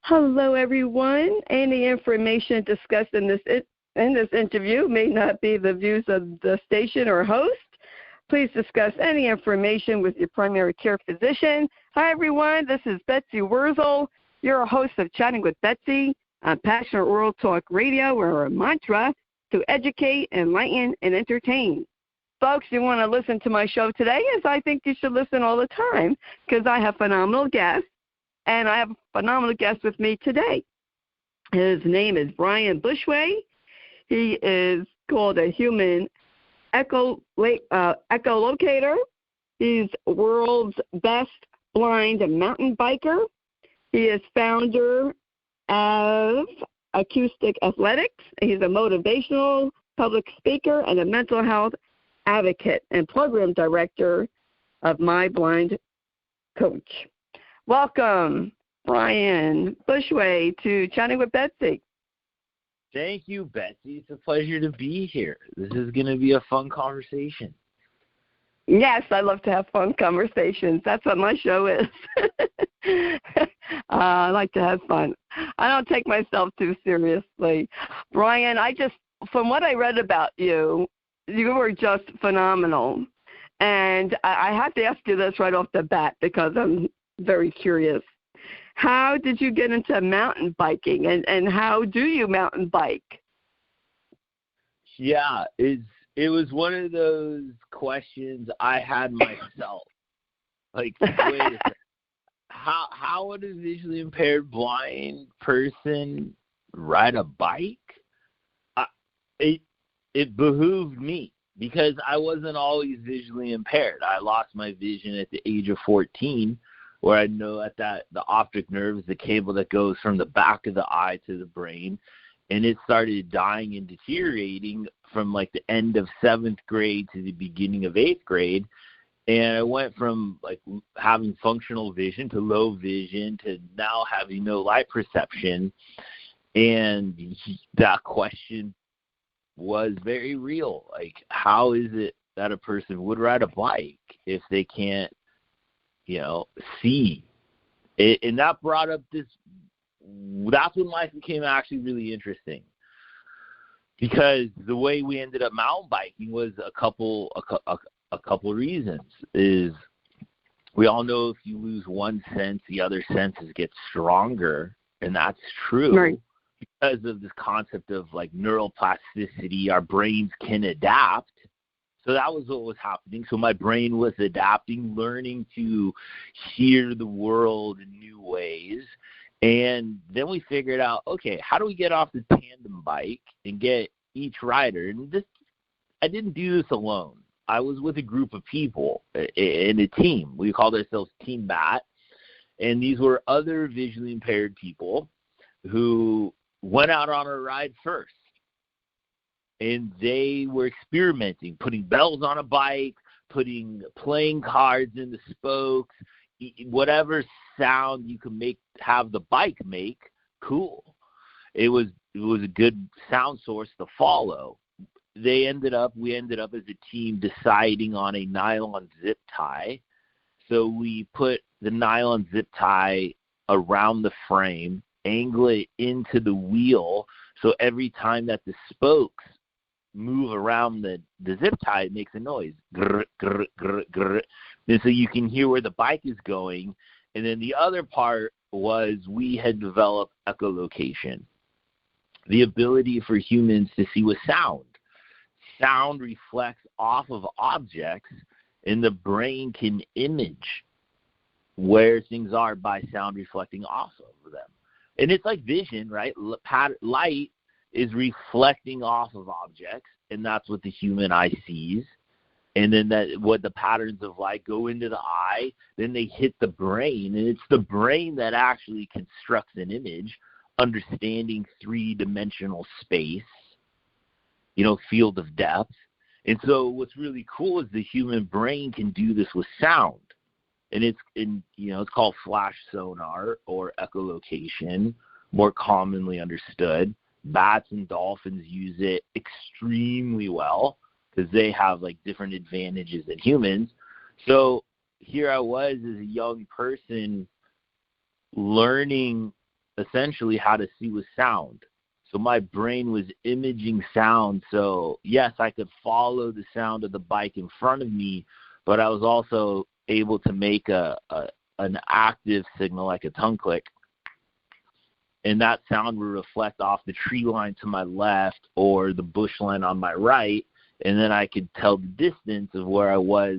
Hello, everyone. Any information discussed in this interview may not be the views of the station or host. Please discuss any information with your primary care physician. Hi, everyone. This is Betsy Wurzel, your host of Chatting with Betsy on Passionate World Talk Radio, where our mantra to educate, enlighten, and entertain. Folks, you want to listen to my show today, as I think you should listen all the time, because I have phenomenal guests, and I have a phenomenal guest with me today. His name is Brian Bushway. He is called a human echolocator. He's world's best blind mountain biker. He is founder of Acoustic Athletics. He's a motivational public speaker and a mental health advocate and program director of My Blind Coach. Welcome, Brian Bushway, to Chatting with Betsy. Thank you, Betsy. It's a pleasure to be here. This is going to be a fun conversation. Yes, I love to have fun conversations. That's what my show is. I like to have fun. I don't take myself too seriously. Brian, from what I read about you, you were just phenomenal. And I have to ask you this right off the bat because I'm very curious. How did you get into mountain biking, and how do you mountain bike? Yeah, it was one of those questions I had myself. Like, wait a second. How would a visually impaired blind person ride a bike? It behooved me because I wasn't always visually impaired. I lost my vision at the age of 14, where I know the optic nerve is the cable that goes from the back of the eye to the brain, and it started dying and deteriorating from like the end of 7th grade to the beginning of 8th grade. And I went from like having functional vision to low vision to now having no light perception. And that question was very real. Like, how is it that a person would ride a bike if they can't, see? And that brought up that's when life became actually really interesting. Because the way we ended up mountain biking was a couple reasons. Is we all know if you lose one sense, the other senses get stronger, and that's true. Right. Because of this concept of like neural plasticity, our brains can adapt. So that was what was happening. So my brain was adapting, learning to hear the world in new ways. And then we figured out, okay, how do we get off the tandem bike and get each rider? And I didn't do this alone. I was with a group of people in a team. We called ourselves Team Bat. And these were other visually impaired people who went out on a ride first. And they were experimenting, putting bells on a bike, putting playing cards in the spokes, whatever sound you can have the bike make, cool. It was a good sound source to follow. We ended up as a team deciding on a nylon zip tie. So we put the nylon zip tie around the frame, angle it into the wheel, so every time that the spokes move around the zip tie, it makes a noise. Grr, grr, grr, grr. And so you can hear where the bike is going. And then the other part was we had developed echolocation, the ability for humans to see with sound. Sound reflects off of objects, and the brain can image where things are by sound reflecting off of them. And it's like vision, right? Light is reflecting off of objects, and that's what the human eye sees. And then what the patterns of light go into the eye, then they hit the brain, and it's the brain that actually constructs an image, understanding three-dimensional space, field of depth. And so what's really cool is the human brain can do this with sound. And it's called flash sonar or echolocation, more commonly understood. Bats and dolphins use it extremely well because they have like different advantages than humans. So here I was as a young person learning essentially how to see with sound. So my brain was imaging sound. So, yes, I could follow the sound of the bike in front of me, but I was also able to make an active signal like a tongue click. And that sound would reflect off the tree line to my left or the bush line on my right, and then I could tell the distance of where I was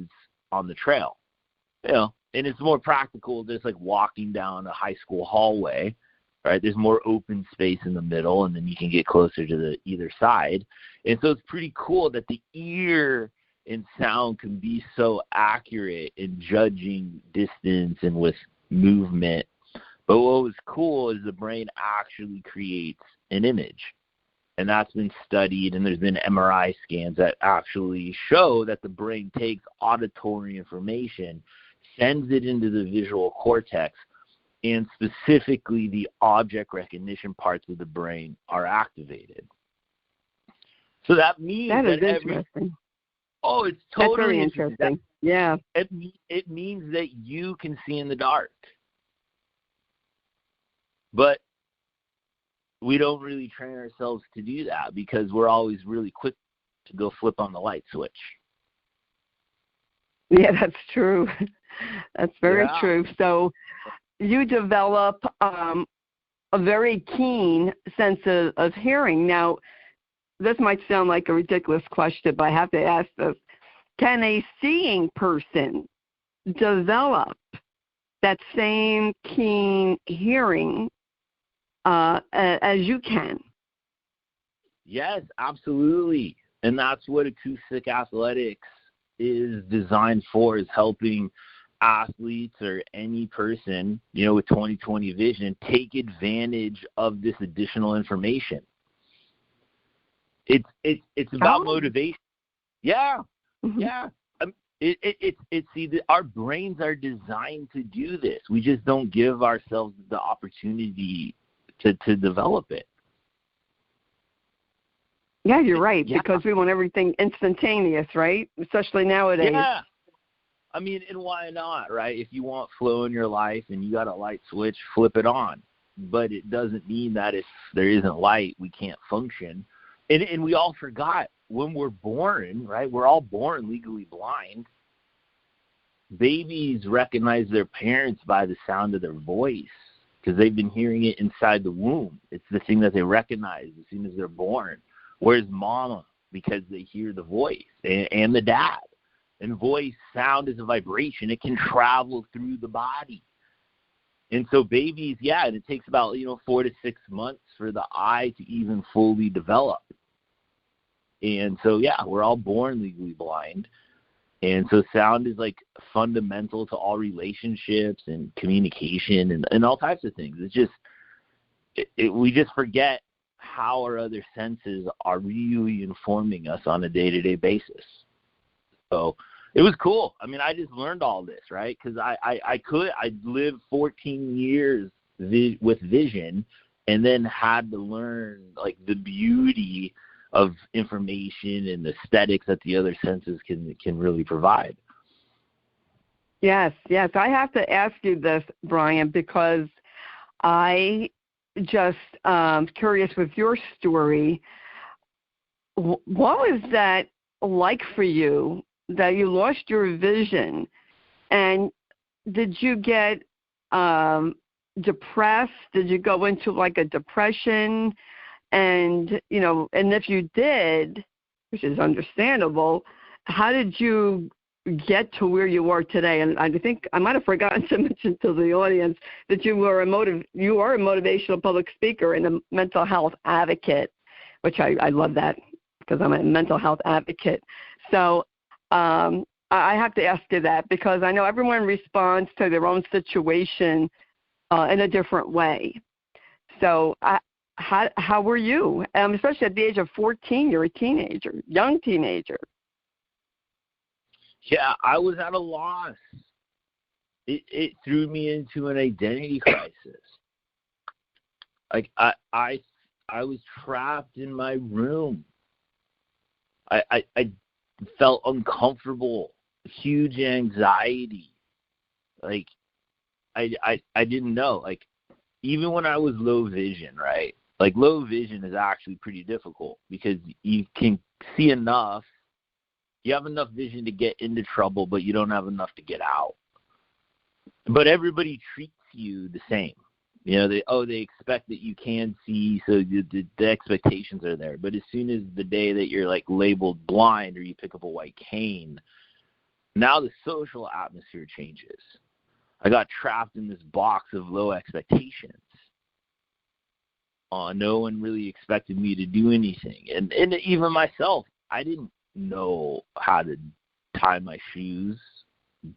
on the trail. And it's more practical just like walking down a high school hallway, right? There's more open space in the middle, and then you can get closer to the either side. And so it's pretty cool that the ear and sound can be so accurate in judging distance and with movement. But what was cool is the brain actually creates an image. And that's been studied, and there's been MRI scans that actually show that the brain takes auditory information, sends it into the visual cortex, and specifically the object recognition parts of the brain are activated. So that means that is interesting. It's totally That's very interesting. Yeah. It means that you can see in the dark. But we don't really train ourselves to do that because we're always really quick to go flip on the light switch. Yeah, that's true. That's very true. So you develop a very keen sense of hearing. Now, this might sound like a ridiculous question, but I have to ask this. Can a seeing person develop that same keen hearing as you can? Yes, absolutely. And that's what Acoustic Athletics is designed for, is helping athletes or any person, with 20/20 vision, take advantage of this additional information. It's about motivation. Yeah. Mm-hmm. Yeah. Our brains are designed to do this. We just don't give ourselves the opportunity to develop it. Yeah, you're right, because we want everything instantaneous, right? Especially nowadays. Yeah. I mean, and why not, right? If you want flow in your life and you got a light switch, flip it on. But it doesn't mean that if there isn't light, we can't function. And we all forgot when we're born, right? We're all born legally blind. Babies recognize their parents by the sound of their voice because they've been hearing it inside the womb. It's the thing that they recognize as soon as they're born. Where's mama? Because they hear the voice and the dad. And voice, sound is a vibration. It can travel through the body. And so babies, and it takes about 4 to 6 months for the eye to even fully develop. And so, we're all born legally blind. And so sound is like fundamental to all relationships and communication and all types of things. It's just, we just forget how our other senses are really informing us on a day-to-day basis. So it was cool. I mean, I just learned all this, right? Because I lived 14 years with vision and then had to learn like the beauty of information and the aesthetics that the other senses can really provide. Yes. I have to ask you this, Brian, because I just curious with your story. What was that like for you that you lost your vision? And did you get depressed? Did you go into like a depression? And, and if you did, which is understandable, how did you get to where you are today? And I think I might have forgotten to mention to the audience that you are a motivational public speaker and a mental health advocate, which I love that because I'm a mental health advocate. So I have to ask you that because I know everyone responds to their own situation in a different way. So how were you? Especially at the age of 14, you're a teenager, young teenager. Yeah, I was at a loss. It threw me into an identity crisis. Like I was trapped in my room. I felt uncomfortable, huge anxiety. Like I didn't know. Like even when I was low vision, right? Like low vision is actually pretty difficult because you can see enough. You have enough vision to get into trouble, but you don't have enough to get out. But everybody treats you the same. You know, they expect that you can see, so the expectations are there. But as soon as the day that you're like labeled blind or you pick up a white cane, now the social atmosphere changes. I got trapped in this box of low expectations. No one really expected me to do anything. And even myself, I didn't know how to tie my shoes,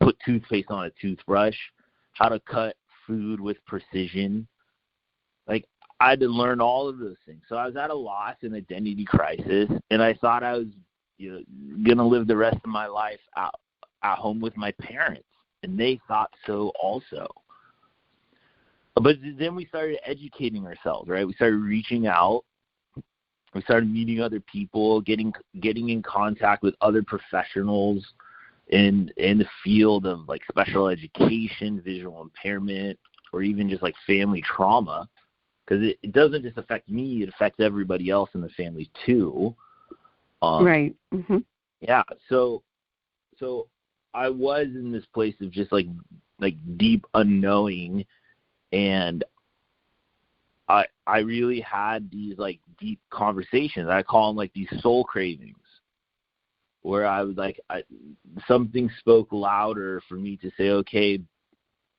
put toothpaste on a toothbrush, how to cut food with precision. Like, I had to learn all of those things. So I was at a loss, an identity crisis, and I thought I was going to live the rest of my life at home with my parents, and they thought so also. But then we started educating ourselves, right? We started reaching out. We started meeting other people, getting in contact with other professionals in the field of like special education, visual impairment, or even just like family trauma, because it doesn't just affect me; it affects everybody else in the family too. Right. Mm-hmm. Yeah. So I was in this place of just like deep unknowing, and I really had these like deep conversations. I call them like these soul cravings, where I was like, something spoke louder for me to say, okay,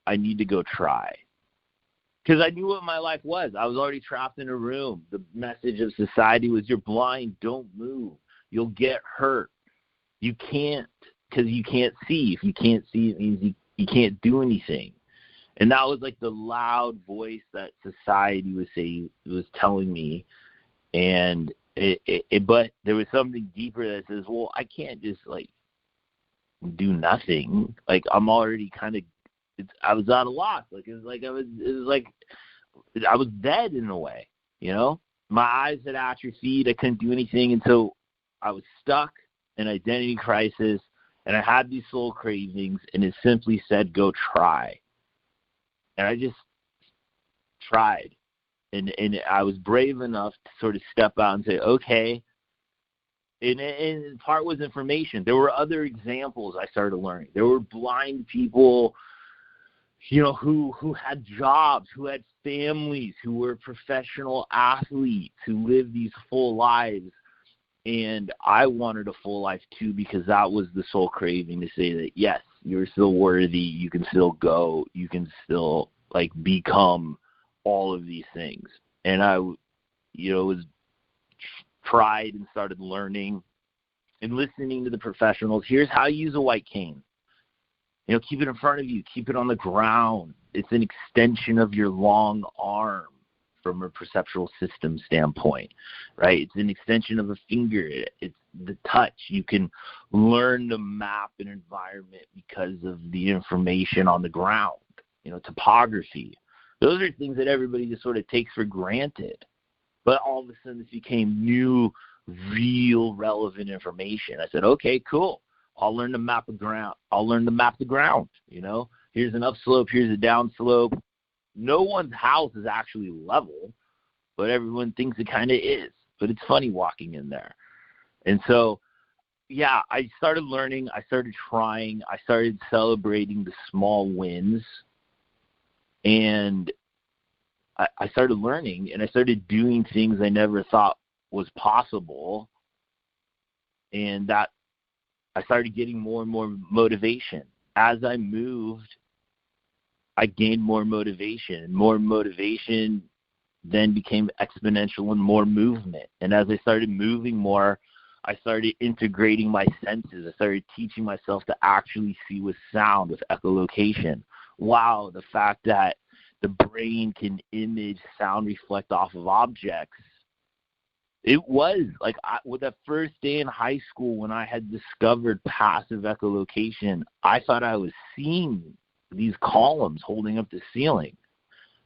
I need to go try. Because I knew what my life was. I was already trapped in a room. The message of society was, you're blind, don't move. You'll get hurt. You can't, because you can't see. If you can't see, it means you can't do anything. And that was like the loud voice that society was telling me. And but there was something deeper that says, well, I can't just like do nothing. Like I'm already kind of, I was at a loss. Like it was like I was dead in a way. You know, my eyes had atrophied. I couldn't do anything, and so I was stuck in identity crisis. And I had these soul cravings, and it simply said, "Go try." And I just tried. And I was brave enough to sort of step out and say, okay. And part was information. There were other examples I started learning. There were blind people, who had jobs, who had families, who were professional athletes, who lived these full lives. And I wanted a full life too, because that was the soul craving to say that, yes, you're still worthy. You can still go. You can still like become all of these things. And I, was tried and started learning and listening to the professionals. Here's how you use a white cane. Keep it in front of you. Keep it on the ground. It's an extension of your long arm from a perceptual system standpoint, right? It's an extension of a finger. It's the touch. You can learn to map an environment because of the information on the ground, topography. Those are things that everybody just sort of takes for granted. But all of a sudden this became new, real, relevant information. I said, okay, cool. I'll learn to map the ground. Here's an upslope. Here's a downslope. No one's house is actually level, but everyone thinks it kind of is. But it's funny walking in there. And so, yeah, I started learning. I started trying. I started celebrating the small wins. And I started learning, and I started doing things I never thought was possible. And that I started getting more and more motivation. As I moved, I gained more motivation. More motivation then became exponential and more movement. And as I started moving more, I started integrating my senses. I started teaching myself to actually see with sound, with echolocation. Wow, the fact that the brain can image sound reflect off of objects. It was like with that first day in high school when I had discovered passive echolocation, I thought I was seeing these columns holding up the ceiling.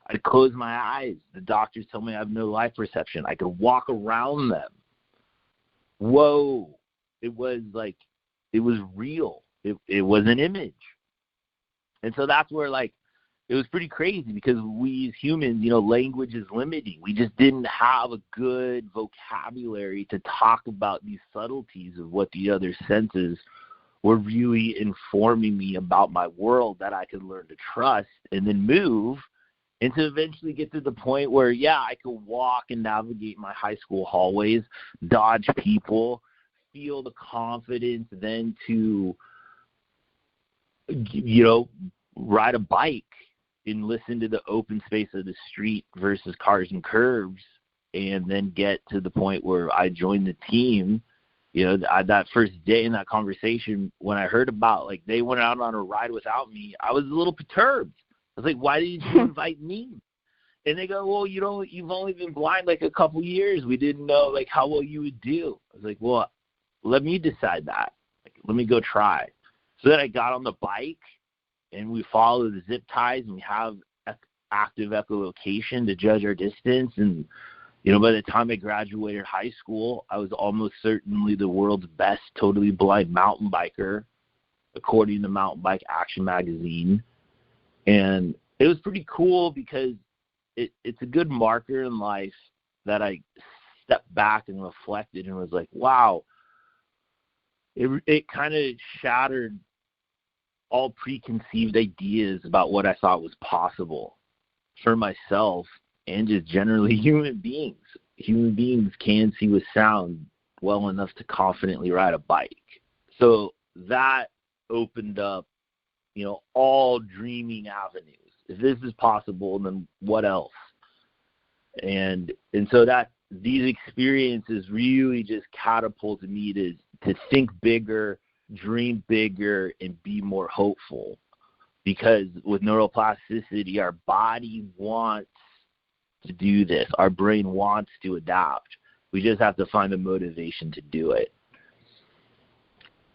I'd close my eyes. The doctors tell me I have no light perception. I could walk around them. Whoa. It was real. It was an image. And so that's where it was pretty crazy because we as humans, language is limiting. We just didn't have a good vocabulary to talk about these subtleties of what the other senses were really informing me about my world that I could learn to trust and then move, and to eventually get to the point where, I could walk and navigate my high school hallways, dodge people, feel the confidence then to, ride a bike and listen to the open space of the street versus cars and curbs, and then get to the point where I joined the team. That first day in that conversation, when I heard about, like, they went out on a ride without me, I was a little perturbed. I was like, why didn't you invite me? And they go, well, you've only been blind like a couple years. We didn't know, like, how well you would do. I was like, well, let me decide that. Like, let me go try. So then I got on the bike, and we follow the zip ties, and we have active echolocation to judge our distance. And, by the time I graduated high school, I was almost certainly the world's best totally blind mountain biker, according to Mountain Bike Action magazine. And it was pretty cool because it's a good marker in life that I stepped back and reflected and was like, wow, it kind of shattered all preconceived ideas about what I thought was possible for myself and just generally human beings. Human beings can see with sound well enough to confidently ride a bike. So that opened up, all dreaming avenues. If this is possible, then what else? And so that these experiences really just catapulted me to think bigger, dream bigger, and be more hopeful. Because with neuroplasticity, our body wants to do this. Our brain wants to adapt. We just have to find the motivation to do it.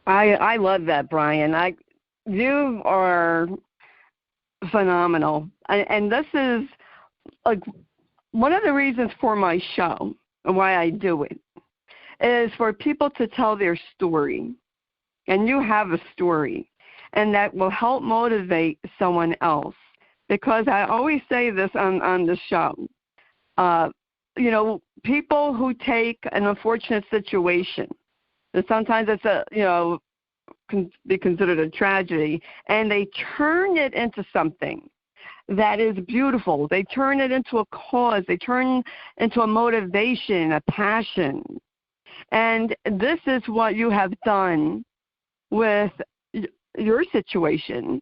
I love that, Brian. You are phenomenal. And this is like one of the reasons for my show and why I do it is for people to tell their story. And you have a story, and that will help motivate someone else. Because I always say this on the show. People who take an unfortunate situation, and sometimes it's can be considered a tragedy, and they turn it into something that is beautiful. They turn it into a cause. They turn into a motivation, a passion. And this is what you have done with your situation.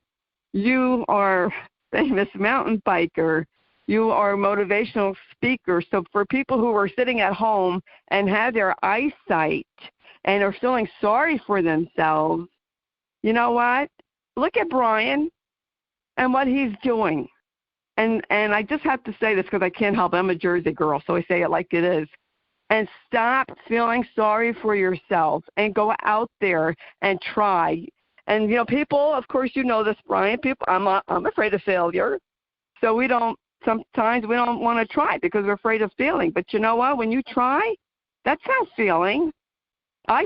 You are a famous mountain biker. You are a motivational speaker. So for people who are sitting at home and have their eyesight and are feeling sorry for themselves, you know what? Look at Brian and what he's doing. And I just have to say this because I can't help it. I'm a Jersey girl, so I say it like it is. And stop feeling sorry for yourself and go out there and try. And, people, of course, this, Brian, people, I'm afraid of failure. So sometimes we don't want to try because we're afraid of failing. But you know what? When you try, that's not failing. I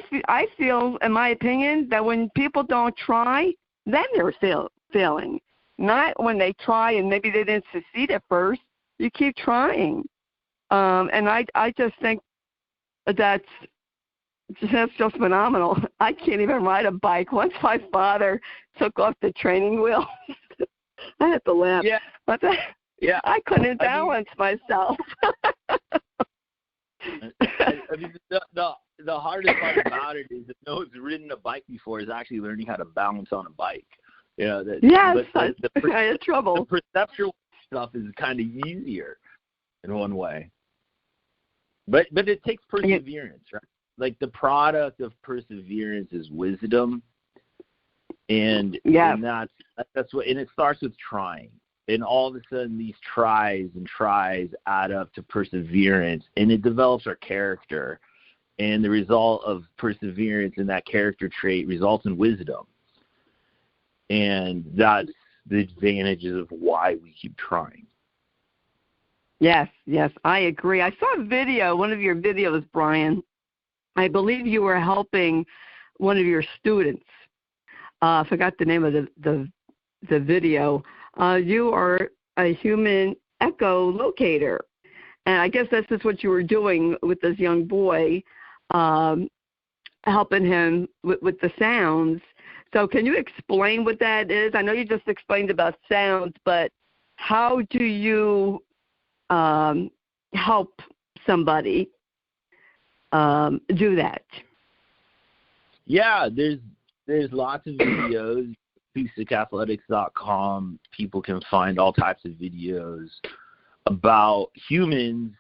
feel, in my opinion, that when people don't try, then they're failing. Not when they try and maybe they didn't succeed at first. You keep trying. And I just think that's just phenomenal. I can't even ride a bike. Once my father took off the training wheel, I had to laugh. Yeah. Yeah. I couldn't balance myself. The hardest part about it is that no one's ridden a bike before is actually learning how to balance on a bike. Yes, I had trouble. The perceptual stuff is kind of easier in one way. But it takes perseverance, right? Like the product of perseverance is wisdom. And that's what, and it starts with trying. And all of a sudden these tries add up to perseverance, and it develops our character. And the result of perseverance in that character trait results in wisdom. And that's the advantages of why we keep trying. Yes, I agree. I saw a video, one of your videos, Brian. I believe you were helping one of your students. I forgot the name of the video. you are a human echolocator. And I guess that's just what you were doing with this young boy, helping him with the sounds. So can you explain what that is? I know you just explained about sounds, but how do you help somebody do that? Yeah, there's lots of videos. AcousticAthletics.com. People can find all types of videos about humans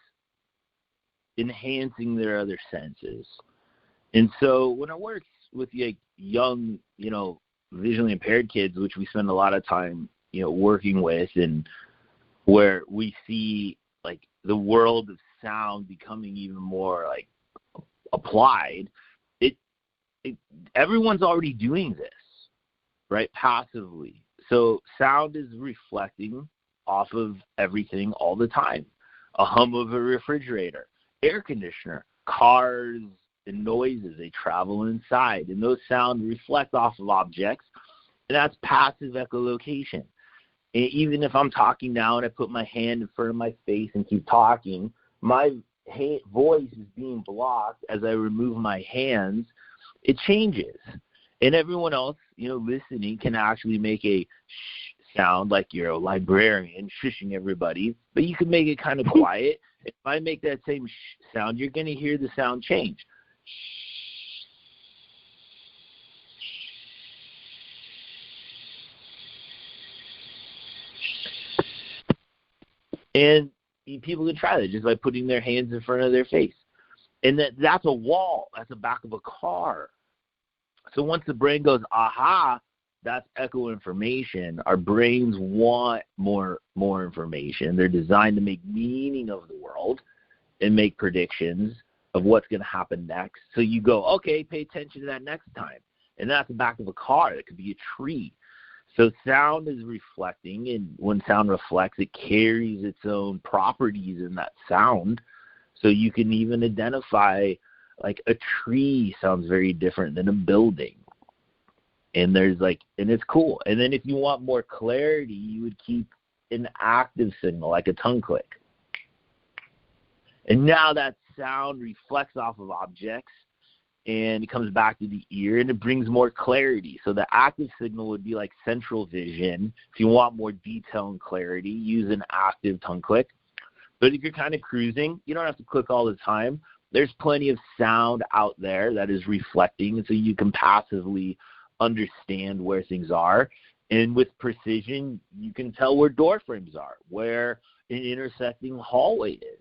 enhancing their other senses. And so when I work with young, visually impaired kids, which we spend a lot of time, working with, and where we see like the world of sound becoming even more like applied, everyone's already doing this, right? Passively. So sound is reflecting off of everything all the time. A hum of a refrigerator, air conditioner, cars, and noises, they travel inside, and those sounds reflect off of objects, and that's passive echolocation. And even if I'm talking now and I put my hand in front of my face and keep talking, my voice is being blocked as I remove my hands. It changes. And everyone else, listening can actually make a shh sound like you're a librarian shushing everybody, but you can make it kind of quiet. If I make that same shh sound, you're going to hear the sound change. And people can try that just by putting their hands in front of their face. And that's a wall. That's the back of a car. So once the brain goes, aha, that's echo information. Our brains want more information. They're designed to make meaning of the world and make predictions of what's going to happen next. So you go, okay, pay attention to that next time. And that's the back of a car. It could be a tree. So sound is reflecting, and when sound reflects, it carries its own properties in that sound. So you can even identify, like a tree sounds very different than a building. And and it's cool. And then if you want more clarity, you would keep an active signal, like a tongue click. And now that sound reflects off of objects, and it comes back to the ear, and it brings more clarity. So the active signal would be like central vision. If you want more detail and clarity, use an active tongue click. But if you're kind of cruising, you don't have to click all the time. There's plenty of sound out there that is reflecting, so you can passively understand where things are. And with precision, you can tell where door frames are, where an intersecting hallway is.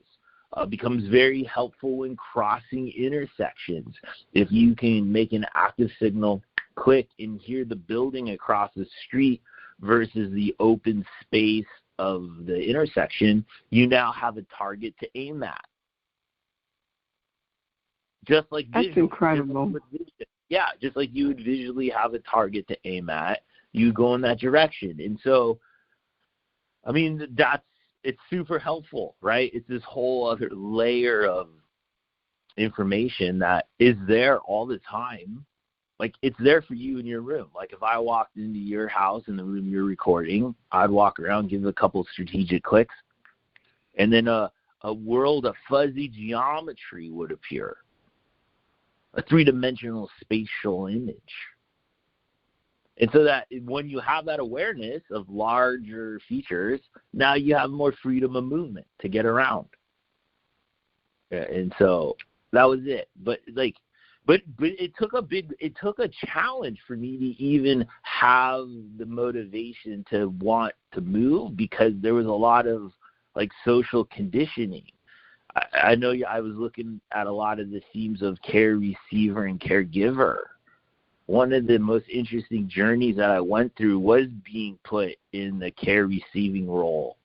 Becomes very helpful when crossing intersections. If you can make an active signal click and hear the building across the street versus the open space of the intersection, you now have a target to aim at. Just like that's visual. incredible. Yeah, just like you would visually have a target to aim at, you go in that direction. And so, I mean, it's super helpful, right? It's this whole other layer of information that is there all the time. Like, it's there for you in your room. Like, if I walked into your house in the room you're recording, I'd walk around, give it a couple of strategic clicks, and then a world of fuzzy geometry would appear, a three-dimensional spatial image. And so that when you have that awareness of larger features, now you have more freedom of movement to get around. And so that was it. But it took a challenge for me to even have the motivation to want to move, because there was a lot of like social conditioning. I know I was looking at a lot of the themes of care receiver and caregiver. One of the most interesting journeys that I went through was being put in the care receiving role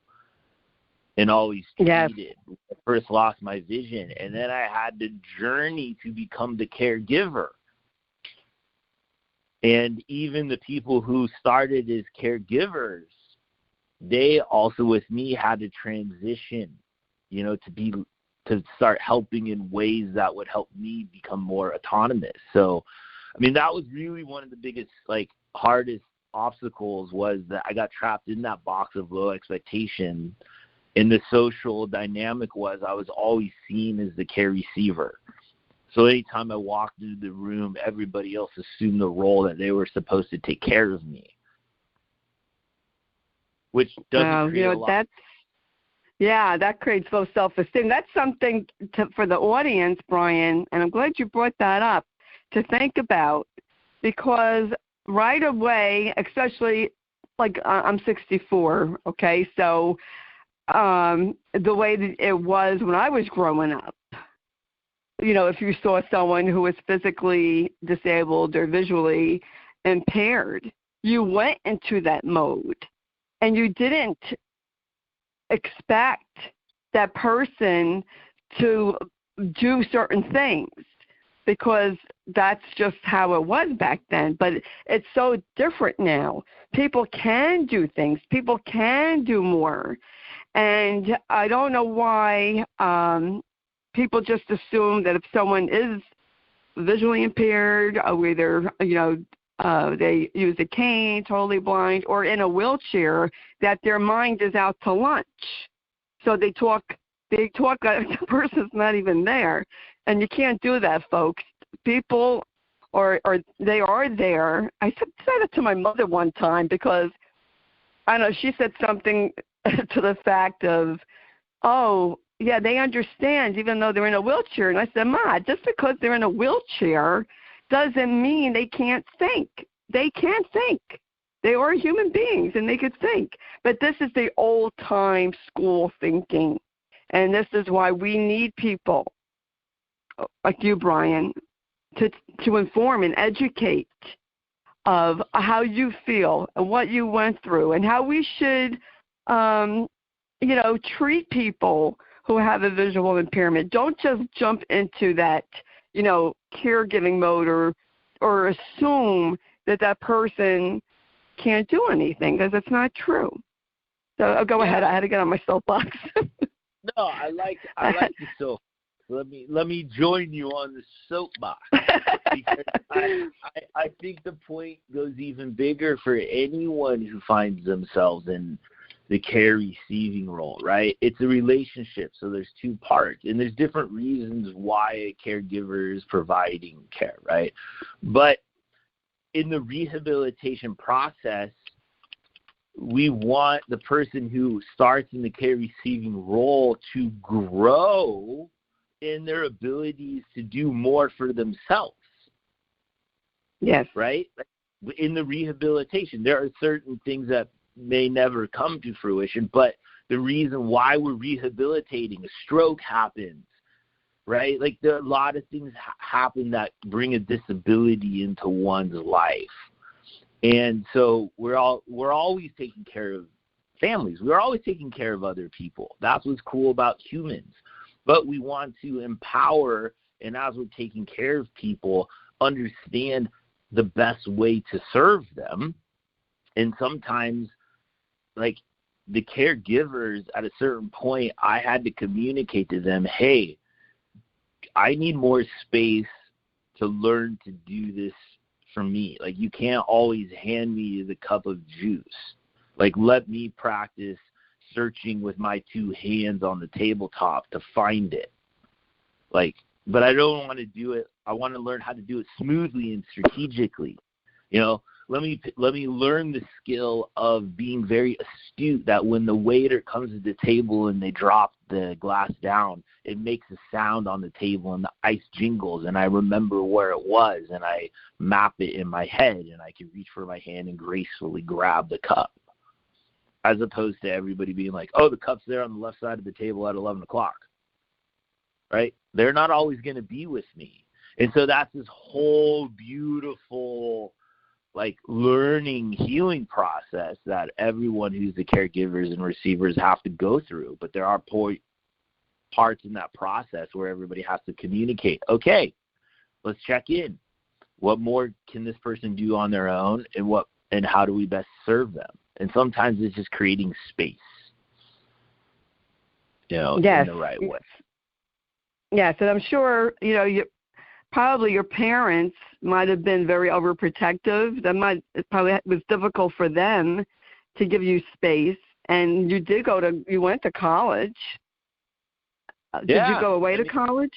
and always treated. Yes. I first lost my vision, and then I had to journey to become the caregiver. And even the people who started as caregivers, they also with me had to transition, to start helping in ways that would help me become more autonomous. So, I mean, that was really one of the biggest, hardest obstacles was that I got trapped in that box of low expectation. And the social dynamic was I was always seen as the care receiver. So anytime I walked into the room, everybody else assumed the role that they were supposed to take care of me, which doesn't create a lot. That creates low self-esteem. That's something for the audience, Brian, and I'm glad you brought that up, to think about, because right away, especially like I'm 64, okay, so the way that it was when I was growing up, if you saw someone who was physically disabled or visually impaired, you went into that mode, and you didn't expect that person to do certain things because that's just how it was back then. But it's so different now. People can do things. People can do more. And I don't know why people just assume that if someone is visually impaired, whether, they use a cane, totally blind, or in a wheelchair, that their mind is out to lunch. So they talk like the person's not even there. And you can't do that, folks. People or they are there. I said it to my mother one time because, I don't know, she said something to the fact of, oh, yeah, they understand even though they're in a wheelchair. And I said, Ma, just because they're in a wheelchair doesn't mean they can't think. They can think. They are human beings and they could think. But this is the old-time school thinking. And this is why we need people like you, Brian, to inform and educate of how you feel and what you went through and how we should, treat people who have a visual impairment. Don't just jump into that, caregiving mode or assume that person can't do anything, because it's not true. So go ahead. I had to get on my soapbox. No, I like the soap. Let me join you on the soapbox, because I think the point goes even bigger for anyone who finds themselves in the care receiving role, right? It's a relationship, so there's two parts, and there's different reasons why a caregiver is providing care, right? But in the rehabilitation process, we want the person who starts in the care receiving role to grow in their abilities to do more for themselves. Yes. Right? In the rehabilitation, there are certain things that may never come to fruition, but the reason why we're rehabilitating, a stroke happens, right? Like, there are a lot of things happen that bring a disability into one's life. And so we're always taking care of families. We're always taking care of other people. That's what's cool about humans. But we want to empower, and as we're taking care of people, understand the best way to serve them. And sometimes, like, the caregivers, at a certain point, I had to communicate to them, hey, I need more space to learn to do this for me. Like, you can't always hand me the cup of juice. Like, let me practice searching with my two hands on the tabletop to find it. Like, but I don't want to do it. I want to learn how to do it smoothly and strategically. Let me learn the skill of being very astute, that when the waiter comes to the table and they drop the glass down, it makes a sound on the table and the ice jingles, and I remember where it was, and I map it in my head, and I can reach for my hand and gracefully grab the cup, as opposed to everybody being like, oh, the cup's there on the left side of the table at 11 o'clock, right? They're not always going to be with me. And so that's this whole beautiful, like, learning, healing process that everyone who's the caregivers and receivers have to go through. But there are parts in that process where everybody has to communicate. Okay, let's check in. What more can this person do on their own, and how do we best serve them? And sometimes it's just creating space, yes. in the right way. Yes, and I'm sure, probably your parents might have been very overprotective. It probably was difficult for them to give you space. And you went to college. Did you go away to college?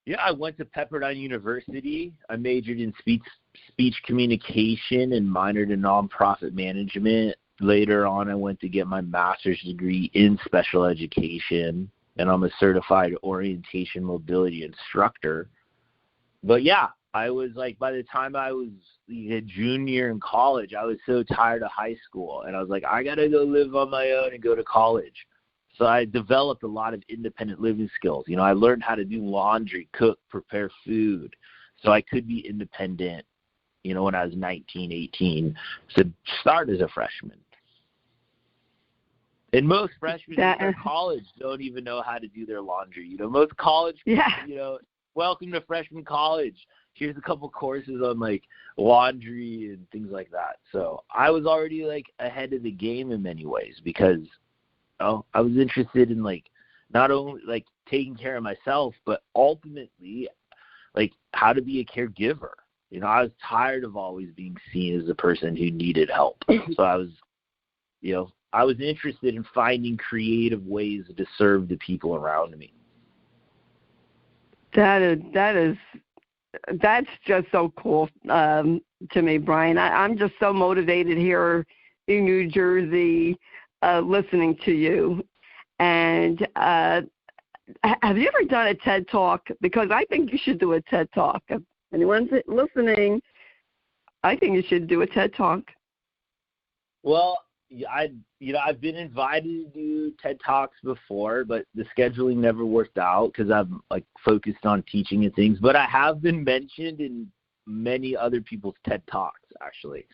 Yeah, I went to Pepperdine University. I majored in speech communication and minored in nonprofit management. Later on, I went to get my master's degree in special education, and I'm a certified orientation mobility instructor. But yeah, I was like, by the time I was a junior in college, I was so tired of high school, and I was like, I got to go live on my own and go to college. So I developed a lot of independent living skills. You know, I learned how to do laundry, cook, prepare food, so I could be independent, you know, when I was 19, 18, to start as a freshman. And most freshmen in college don't even know how to do their laundry. You know, most college, you know, welcome to freshman college. Here's a couple courses on, like, laundry and things like that. So I was already, like, ahead of the game in many ways because, I was interested in, like, not only, like, taking care of myself, but ultimately, like, how to be a caregiver. You know, I was tired of always being seen as the person who needed help. So I was interested in finding creative ways to serve the people around me. That's just so cool to me, Brian. I'm just so motivated here in New Jersey listening to you. And have you ever done a TED Talk? Because I think you should do a TED Talk. If anyone's listening, I think you should do a TED Talk. Well, I've been invited to do TED Talks before, but the scheduling never worked out because I'm, like, focused on teaching and things. But I have been mentioned in many other people's TED Talks, actually.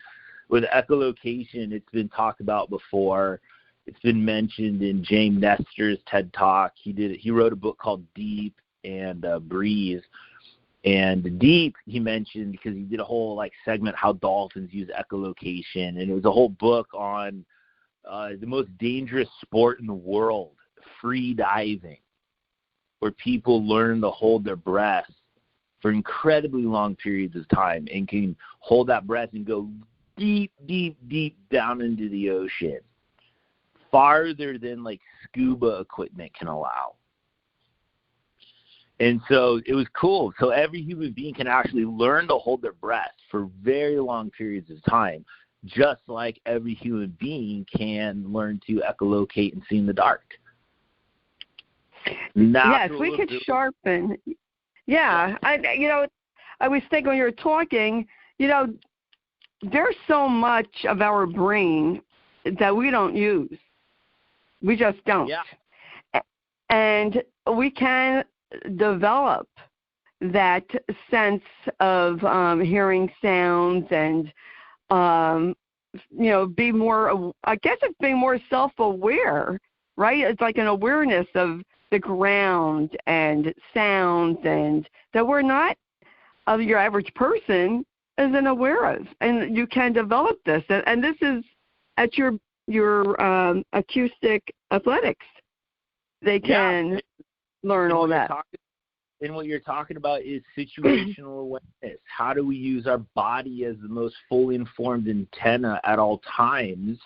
With echolocation, it's been talked about before. It's been mentioned in James Nestor's TED Talk. He wrote a book called Deep and Breeze. And Deep, he mentioned because he did a whole, like, segment how dolphins use echolocation. And it was a whole book on the most dangerous sport in the world, free diving, where people learn to hold their breath for incredibly long periods of time and can hold that breath and go deep, deep, deep down into the ocean, farther than, like, scuba equipment can allow. And so it was cool. So every human being can actually learn to hold their breath for very long periods of time, just like every human being can learn to echolocate and see in the dark. Yes, we could sharpen. Yeah, I was thinking when you were talking, there's so much of our brain that we don't use. We just don't. Yeah. And we can develop that sense of hearing sounds and, be more, I guess it's being more self-aware, right? It's like an awareness of the ground and sounds and that we're not, your average person isn't aware of. And you can develop this. And this is at your Acoustic Athletics. They can learn all that. And what you're talking about is situational awareness. How do we use our body as the most fully informed antenna at all times,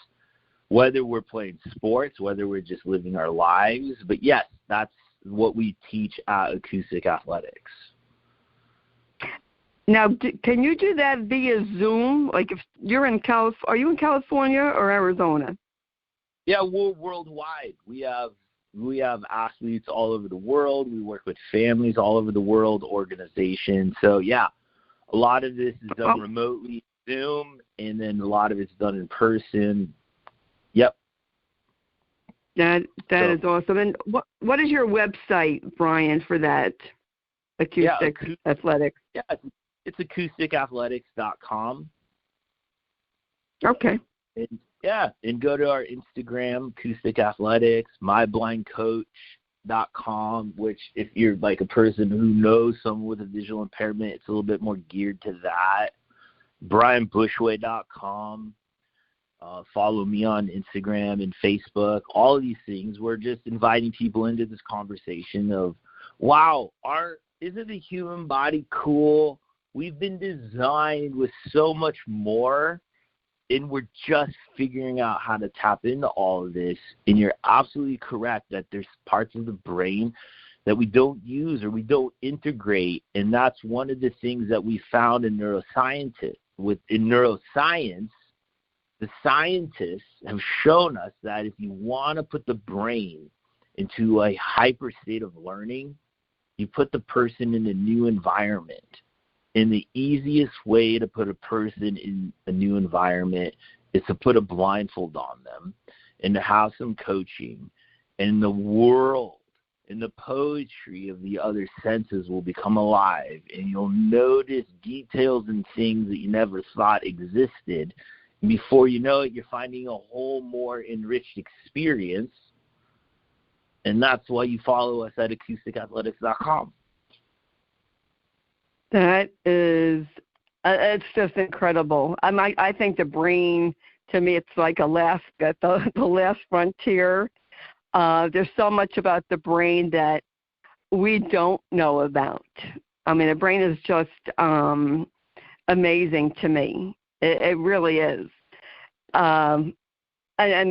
whether we're playing sports, whether we're just living our lives? But yes, that's what we teach at Acoustic Athletics. Now, can you do that via Zoom? Like if you're in are you in California or Arizona? Yeah, we're worldwide. We have athletes all over the world. We work with families all over the world, organizations. So, yeah, a lot of this is done remotely, Zoom, and then a lot of it's done in person. Yep. That is awesome. And what is your website, Brian, for that Acoustic Athletics? Yeah, it's acousticathletics.com. Okay. And go to our Instagram, Acoustic Athletics, myblindcoach.com, which if you're like a person who knows someone with a visual impairment, it's a little bit more geared to that. BrianBushway.com. Follow me on Instagram and Facebook. All of these things, we're just inviting people into this conversation of, wow, isn't the human body cool? we've been designed with so much more, and we're just figuring out how to tap into all of this. And you're absolutely correct that there's parts of the brain that we don't use or we don't integrate, and that's one of the things that we found in neuroscience. In neuroscience, the scientists have shown us that if you want to put the brain into a hyper state of learning, you put the person in a new environment. And the easiest way to put a person in a new environment is to put a blindfold on them and to have some coaching. And the world and the poetry of the other senses will become alive. And you'll notice details and things that you never thought existed. And before you know it, you're finding a whole more enriched experience. And that's why you follow us at AcousticAthletics.com. That is, it's just incredible. I think the brain, to me, it's like Alaska, the last frontier. There's so much about the brain that we don't know about. I mean, the brain is just amazing to me. It really is. And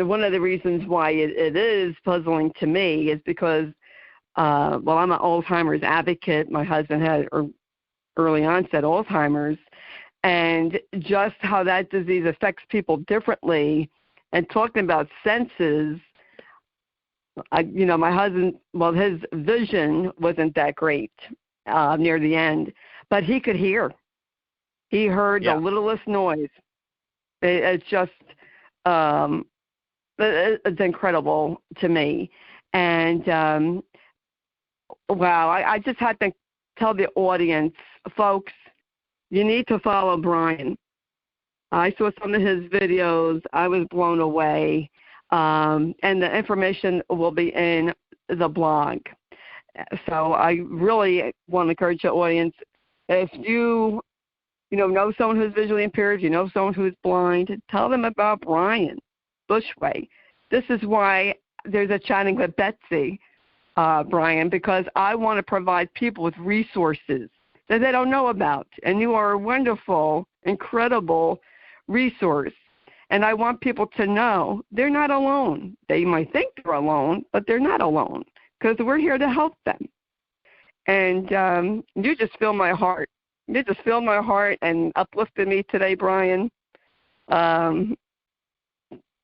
one of the reasons why it is puzzling to me is because, I'm an Alzheimer's advocate. My husband had early onset Alzheimer's, and just how that disease affects people differently. And talking about senses, my husband, his vision wasn't that great near the end, but he could hear. He heard the littlest noise. It's just, it's incredible to me. And, I just had to tell the audience, folks, you need to follow Brian. I saw some of his videos. I was blown away. And the information will be in the blog. So I really want to encourage the audience, if you know someone who's visually impaired, someone who's blind, tell them about Brian, Bushway. This is why there's a chatting with Betsy, Brian, because I want to provide people with resources that they don't know about. And you are a wonderful, incredible resource. And I want people to know they're not alone. They might think they're alone, but they're not alone because we're here to help them. And you just fill my heart. You just filled my heart and uplifted me today, Brian.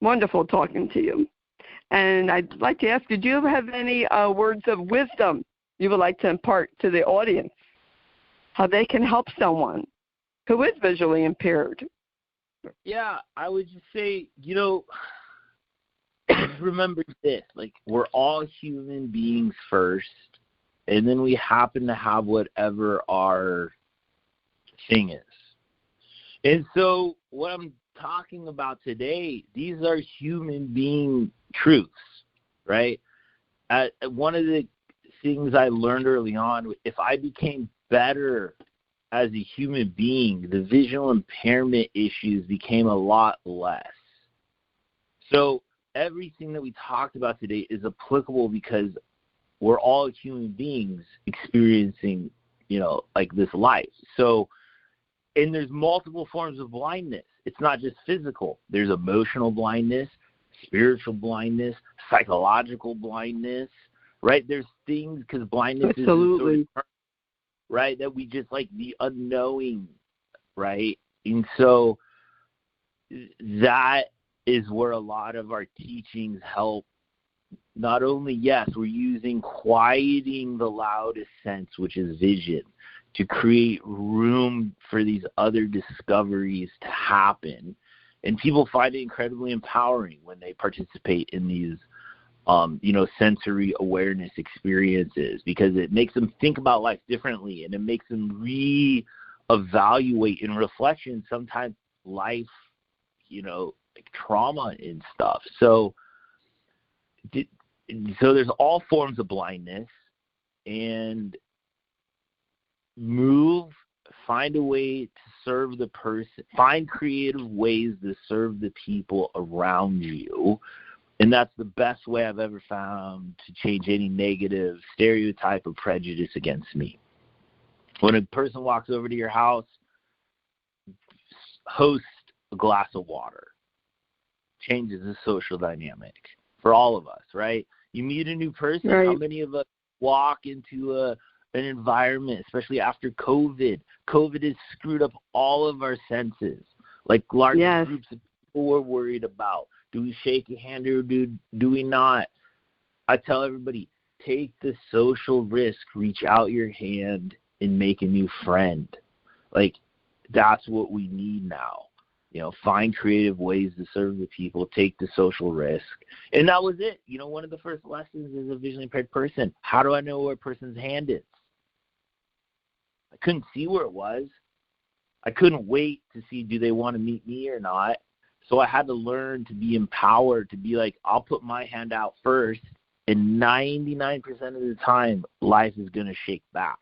Wonderful talking to you. And I'd like to ask you, do you have any words of wisdom you would like to impart to the audience, how they can help someone who is visually impaired? Yeah, I would just say, remember this, we're all human beings first, and then we happen to have whatever our thing is. And so what I'm talking about today, these are human being truths, right? One of the things I learned early on, if I became better as a human being, the visual impairment issues became a lot less. So everything that we talked about today is applicable because we're all human beings experiencing, this life. So, and there's multiple forms of blindness. It's not just physical. There's emotional blindness, spiritual blindness, psychological blindness, right? There's things, because blindness Absolutely. is right, that we just the unknowing, right? And so that is where a lot of our teachings help. Not only, yes, we're using quieting the loudest sense, which is vision, to create room for these other discoveries to happen. And people find it incredibly empowering when they participate in these sensory awareness experiences, because it makes them think about life differently, and it makes them reevaluate in reflection sometimes life, trauma and stuff. So there's all forms of blindness, and find a way to serve the person, find creative ways to serve the people around you. And that's the best way I've ever found to change any negative stereotype or prejudice against me. When a person walks over to your house, host a glass of water. Changes the social dynamic for all of us, right? You meet a new person. Right. How many of us walk into an environment, especially after COVID? COVID has screwed up all of our senses. Like large groups of people we're worried about. Do we shake a hand or do we not? I tell everybody, take the social risk. Reach out your hand and make a new friend. Like, that's what we need now. Find creative ways to serve the people, take the social risk. And that was it. One of the first lessons as a visually impaired person, how do I know where a person's hand is? I couldn't see where it was. I couldn't wait to see, do they want to meet me or not? So I had to learn to be empowered, to be like, I'll put my hand out first, and 99% of the time, life is going to shake back.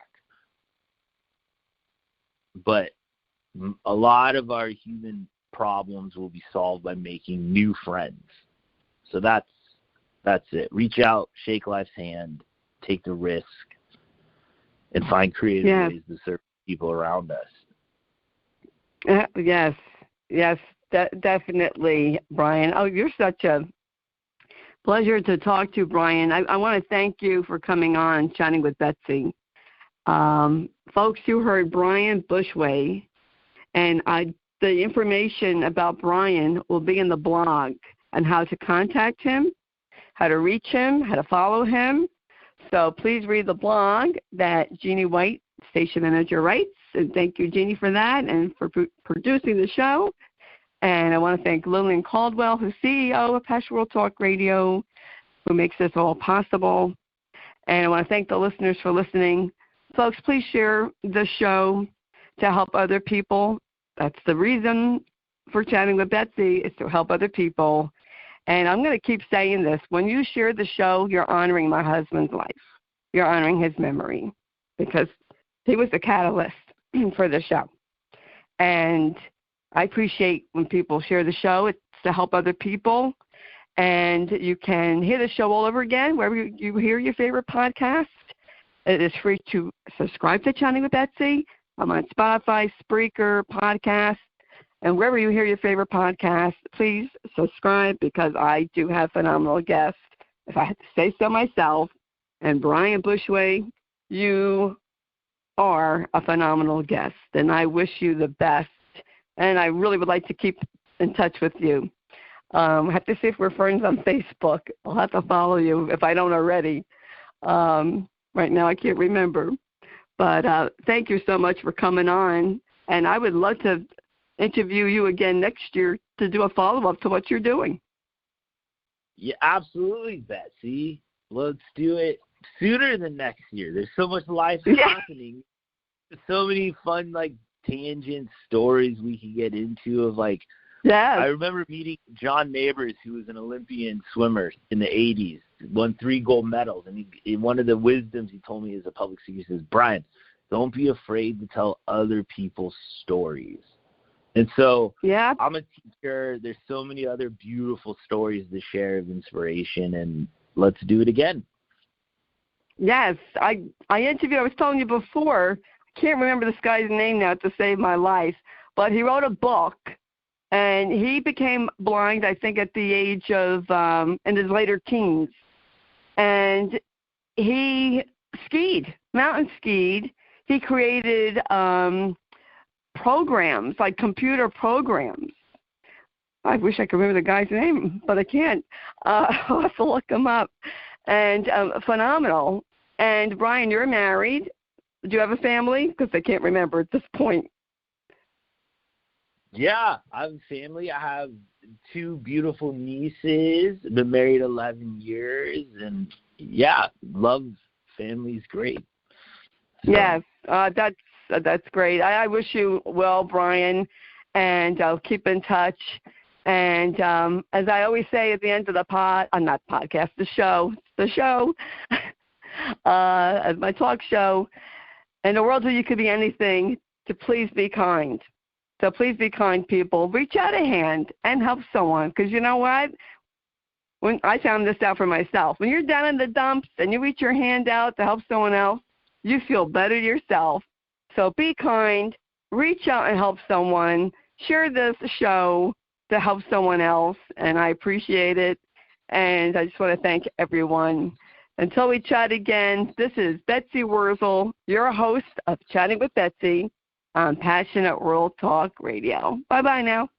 But a lot of our human problems will be solved by making new friends. So that's it. Reach out, shake life's hand, take the risk, and find creative ways to serve people around us. Yes, definitely, Brian. Oh, you're such a pleasure to talk to, Brian. I want to thank you for coming on Chatting with Betsy. Folks, you heard Brian Bushway, and the information about Brian will be in the blog on how to contact him, how to reach him, how to follow him. So please read the blog that Jeannie White, station manager, writes. And thank you, Jeannie, for that and for producing the show. And I want to thank Lillian Caldwell, who's CEO of Pastoral Talk Radio, who makes this all possible. And I want to thank the listeners for listening. Folks, please share the show to help other people. That's the reason for Chatting with Betsy, is to help other people. And I'm going to keep saying this. When you share the show, you're honoring my husband's life. You're honoring his memory, because he was the catalyst for the show. And I appreciate when people share the show. It's to help other people. And you can hear the show all over again wherever you hear your favorite podcast. It is free to subscribe to Chatting with Betsy. I'm on Spotify, Spreaker, podcast, and wherever you hear your favorite podcast, please subscribe, because I do have phenomenal guests, if I had to say so myself. And Brian Bushway, you are a phenomenal guest, and I wish you the best. And I really would like to keep in touch with you. I have to see if we're friends on Facebook. I'll have to follow you if I don't already. Right now I can't remember. But thank you so much for coming on. And I would love to interview you again next year to do a follow-up to what you're doing. Yeah, absolutely, Betsy. Let's do it sooner than next year. There's so much life happening. There's so many fun, tangent stories we can get into of, I remember meeting John Neighbors, who was an Olympian swimmer in the 80s, won 3 gold medals. And one of the wisdoms he told me as a public speaker, he says, Brian, don't be afraid to tell other people's stories. And so I'm a teacher. There's so many other beautiful stories to share of inspiration, and let's do it again. Yes, I interviewed, I was telling you before, I can't remember this guy's name now to save my life, but he wrote a book, and he became blind, I think, at the age of, in his later teens. And he mountain skied. He created programs, computer programs. I wish I could remember the guy's name, but I can't. I'll have to look him up. And phenomenal. And Brian, you're married. Do you have a family? Because I can't remember at this point. Yeah, I have a family. I have 2 beautiful nieces. Been married 11 years, and love family's great. So. Yes, that's great. I wish you well, Brian, and I'll keep in touch. And as I always say at the end of the show, my talk show, in a world where you could be anything, to please be kind. So please be kind, people. Reach out a hand and help someone, because you know what? When I found this out for myself, when you're down in the dumps and you reach your hand out to help someone else, you feel better yourself. So be kind, reach out and help someone, share this show to help someone else, and I appreciate it. And I just want to thank everyone. Until we chat again, this is Betsy Wurzel, your host of Chatting with Betsy on Passionate World Talk Radio. Bye-bye now.